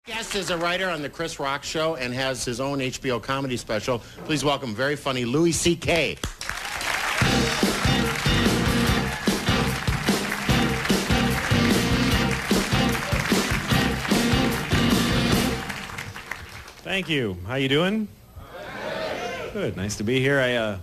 Guest is a writer on the Chris Rock Show and has his own HBO comedy special. Please welcome very funny Louis C.K. Thank you. How you doing? Good. Nice to be here. I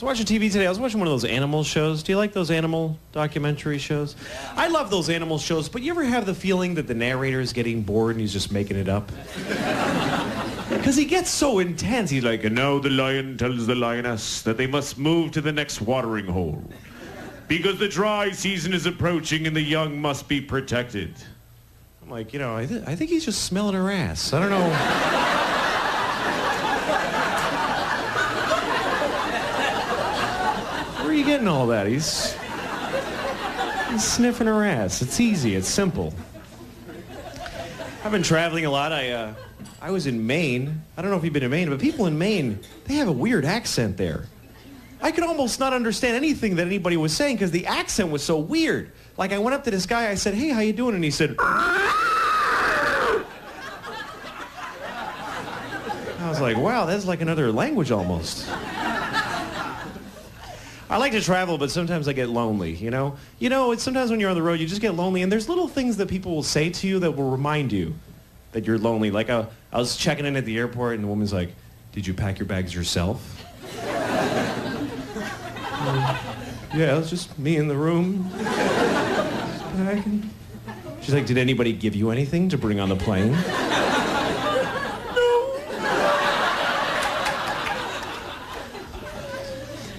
was watching TV today. I was watching one of those animal shows. Do you like those animal documentary shows? Yeah. I love those animal shows, but you ever have the feeling that the narrator is getting bored and he's just making it up? Because he gets so intense. He's like, and now the lion tells the lioness that they must move to the next watering hole because the dry season is approaching and the young must be protected. I'm like, I think he's just smelling her ass. I don't know. Where are you getting all that? He's sniffing her ass. It's easy. It's simple. I've been traveling a lot. I was in Maine. I don't know if you've been in Maine, but people in Maine, they have a weird accent there. I could almost not understand anything that anybody was saying because the accent was so weird. Like, I went up to this guy, I said, hey, how you doing? And he said, I was like, wow, that's like another language almost. I like to travel, but sometimes I get lonely, it's sometimes when you're on the road, you just get lonely, and there's little things that people will say to you that will remind you that you're lonely. Like, I was checking in at the airport, and the woman's like, did you pack your bags yourself? Yeah, it was just me in the room. She's like, did anybody give you anything to bring on the plane?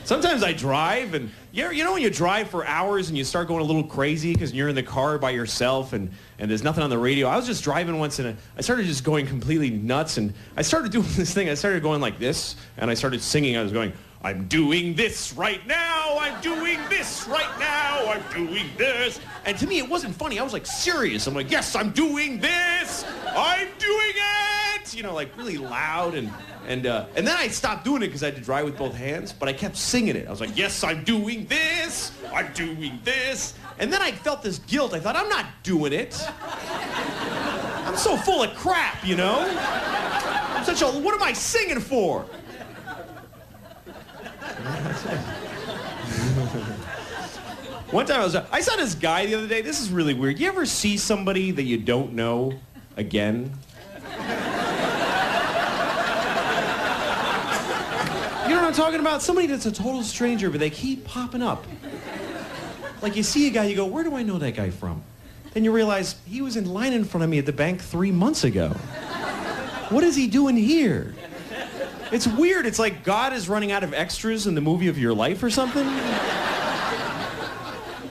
Sometimes I drive, and when you drive for hours and you start going a little crazy because you're in the car by yourself and there's nothing on the radio. I was just driving once and I started just going completely nuts, and I started doing this thing. I started going like this, and I started singing. I was going, I'm doing this right now, I'm doing this right now, I'm doing this. And to me, it wasn't funny. I was like serious. I'm like, yes, I'm doing this, I'm doing it. Like really loud, and then I stopped doing it because I had to drive with both hands, but I kept singing it. I was like, yes, I'm doing this, I'm doing this. And then I felt this guilt. I thought, I'm not doing it. I'm so full of crap, I'm such a, what am I singing for? One time I saw this guy the other day. This is really weird. You ever see somebody that you don't know again? You know what I'm talking about? Somebody that's a total stranger, but they keep popping up. Like, you see a guy, you go, where do I know that guy from? Then you realize he was in line in front of me at the bank 3 months ago. What is he doing here? It's weird. It's like God is running out of extras in the movie of your life or something.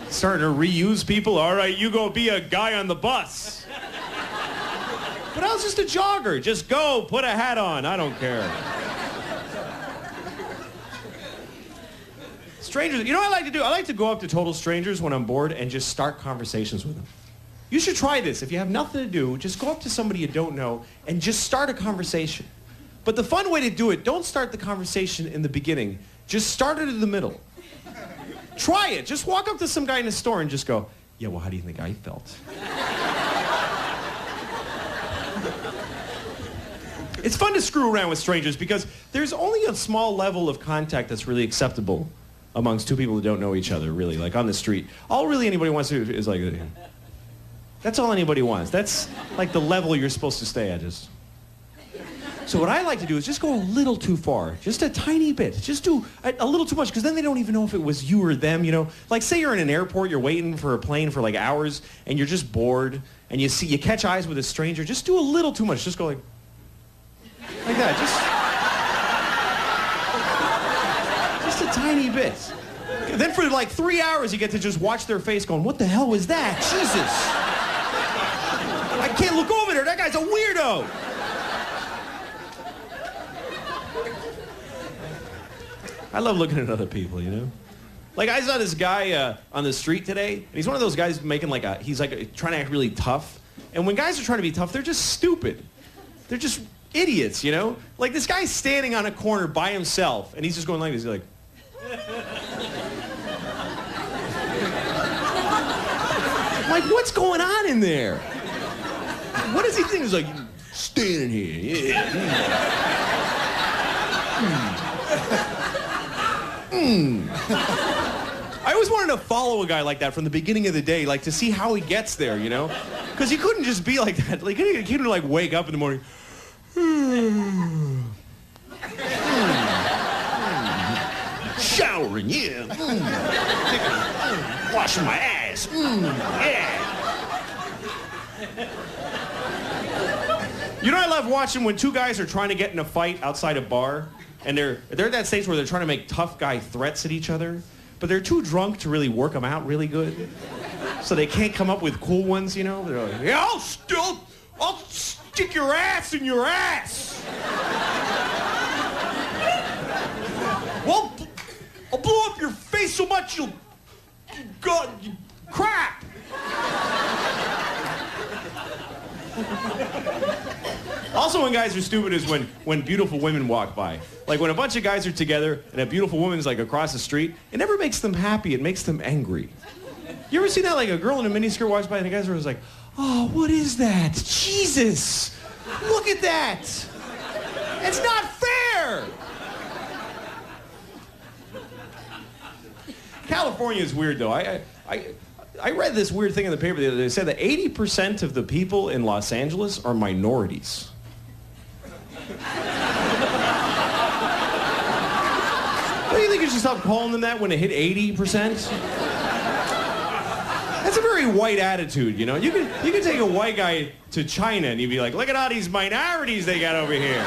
Starting to reuse people. All right, you go be a guy on the bus. But I was just a jogger. Just go, put a hat on. I don't care. Strangers, what I like to do? I like to go up to total strangers when I'm bored and just start conversations with them. You should try this. If you have nothing to do, just go up to somebody you don't know and just start a conversation. But the fun way to do it, don't start the conversation in the beginning. Just start it in the middle. Try it. Just walk up to some guy in a store and just go, yeah, well, how do you think I felt? It's fun to screw around with strangers because there's only a small level of contact that's really acceptable amongst two people who don't know each other, really, like on the street. All really anybody wants to do is like, that's all anybody wants. That's like the level you're supposed to stay at. So what I like to do is just go a little too far, just a tiny bit. Just do a little too much, because then they don't even know if it was you or them, Like, say you're in an airport, you're waiting for a plane for like hours, and you're just bored, and you catch eyes with a stranger. Just do a little too much. Just go like that. Just a tiny bit. Then for like 3 hours, you get to just watch their face going, what the hell was that? Jesus. I can't look over there. That guy's a weirdo. I love looking at other people, Like, I saw this guy on the street today, and he's one of those guys making he's trying to act really tough. And when guys are trying to be tough, they're just stupid. They're just idiots, Like, this guy's standing on a corner by himself, and he's just going like this. He's like, like, what's going on in there? what does he think? He's like, standing here. Yeah. I always wanted to follow a guy like that from the beginning of the day, like to see how he gets there, you know? Because he couldn't just be like that. Like, he couldn't like wake up in the morning. Showering, yeah. Washing my ass. Yeah. You know what I love watching when two guys are trying to get in a fight outside a bar, and they're at that stage where they're trying to make tough guy threats at each other, but they're too drunk to really work them out really good. So they can't come up with cool ones, you know? They're like, yeah, I'll stick your ass in your ass. Well, I'll blow up your face so much you'll crap. Also, when guys are stupid is when beautiful women walk by. Like when a bunch of guys are together and a beautiful woman's like across the street, it never makes them happy, it makes them angry. You ever seen that? Like a girl in a miniskirt walks by and the guys are always like, oh, what is that? Jesus, look at that. It's not fair. California is weird though. I read this weird thing in the paper the other day. They said that 80% of the people in Los Angeles are minorities. Don't you think you should stop calling them that when it hit 80%? That's a very white attitude, you know? You can take a white guy to China and you'd be like, look at all these minorities they got over here.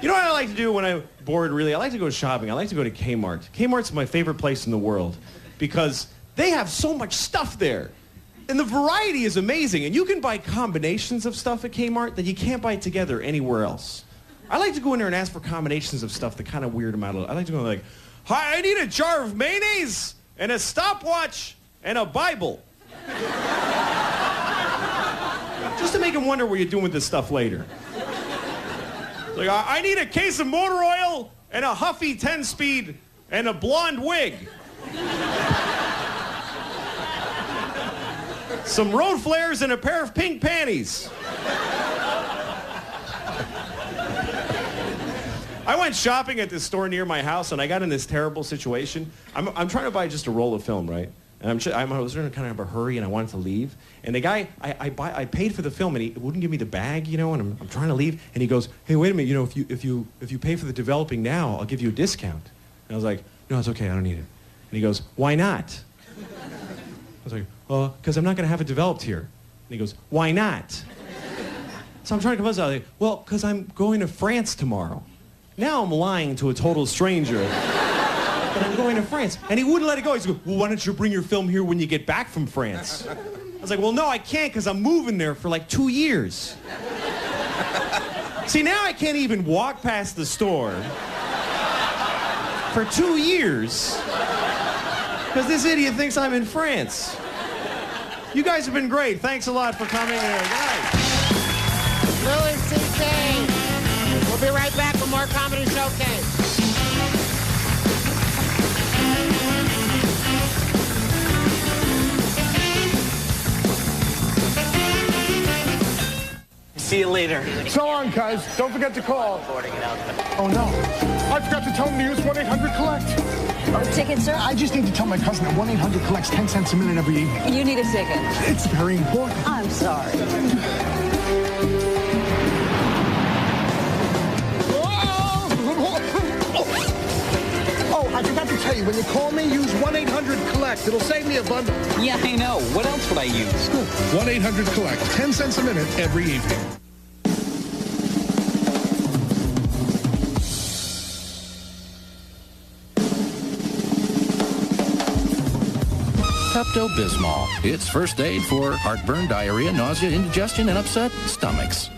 You know what I like to do when I'm bored, really? I like to go shopping. I like to go to Kmart. Kmart's my favorite place in the world because they have so much stuff there. And the variety is amazing. And you can buy combinations of stuff at Kmart that you can't buy together anywhere else. I like to go in there and ask for combinations of stuff that kind of weird them out a little. I like to go like, hi, I need a jar of mayonnaise and a stopwatch and a Bible. Just to make them wonder what you're doing with this stuff later. Like, I need a case of motor oil and a Huffy 10-speed and a blonde wig. Some road flares and a pair of pink panties. I went shopping at this store near my house and I got in this terrible situation. I'm trying to buy just a roll of film, right? And I was in kind of a hurry and I wanted to leave. And the guy, I paid for the film and he wouldn't give me the bag, you know, and I'm trying to leave. And he goes, hey, wait a minute, you know, if you pay for the developing now, I'll give you a discount. And I was like, no, it's okay, I don't need it. And he goes, why not? I was like, well, because I'm not going to have it developed here. And he goes, why not? So I'm trying to convince him, like, well, because I'm going to France tomorrow. Now I'm lying to a total stranger. But I'm going to France. And he wouldn't let it go. He's like, well, why don't you bring your film here when you get back from France? I was like, well, no, I can't because I'm moving there for like 2 years. See, now I can't even walk past the store for 2 years because this idiot thinks I'm in France. You guys have been great. Thanks a lot for coming. Good night. Louis C.K. We'll be right back with more Comedy Showcase. See you later. So long, cuz. Don't forget to call. Oh, no. I forgot to tell him to use 1-800-COLLECT. Ticket, sir? I just need to tell my cousin that 1-800 collects 10 cents a minute every evening. You need a ticket. It's very important. I'm sorry. Oh, I forgot to tell you, when you call me, use 1-800-COLLECT. It'll save me a bundle. Yeah, I know. What else would I use? 1-800-COLLECT. 10 cents a minute every evening. Pepto-Bismol. It's first aid for heartburn, diarrhea, nausea, indigestion, and upset stomachs.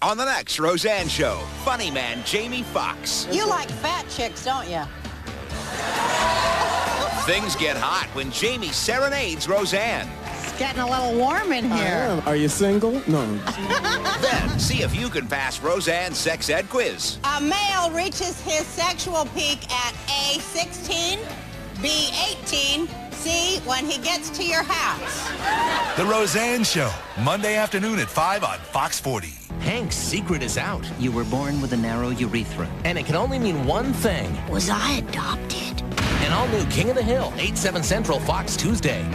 On the next Roseanne Show, funny man Jamie Foxx. You like fat chicks, don't you? Things get hot when Jamie serenades Roseanne. It's getting a little warm in here. Are you single? No. Then see if you can pass Roseanne's sex ed quiz. A male reaches his sexual peak at A, 16, B, 18, C, when he gets to your house. The Roseanne Show, Monday afternoon at 5 on Fox 40. Hank's secret is out. You were born with a narrow urethra. And it can only mean one thing. Was I adopted? An all-new King of the Hill, 8/7 Central, Fox Tuesday.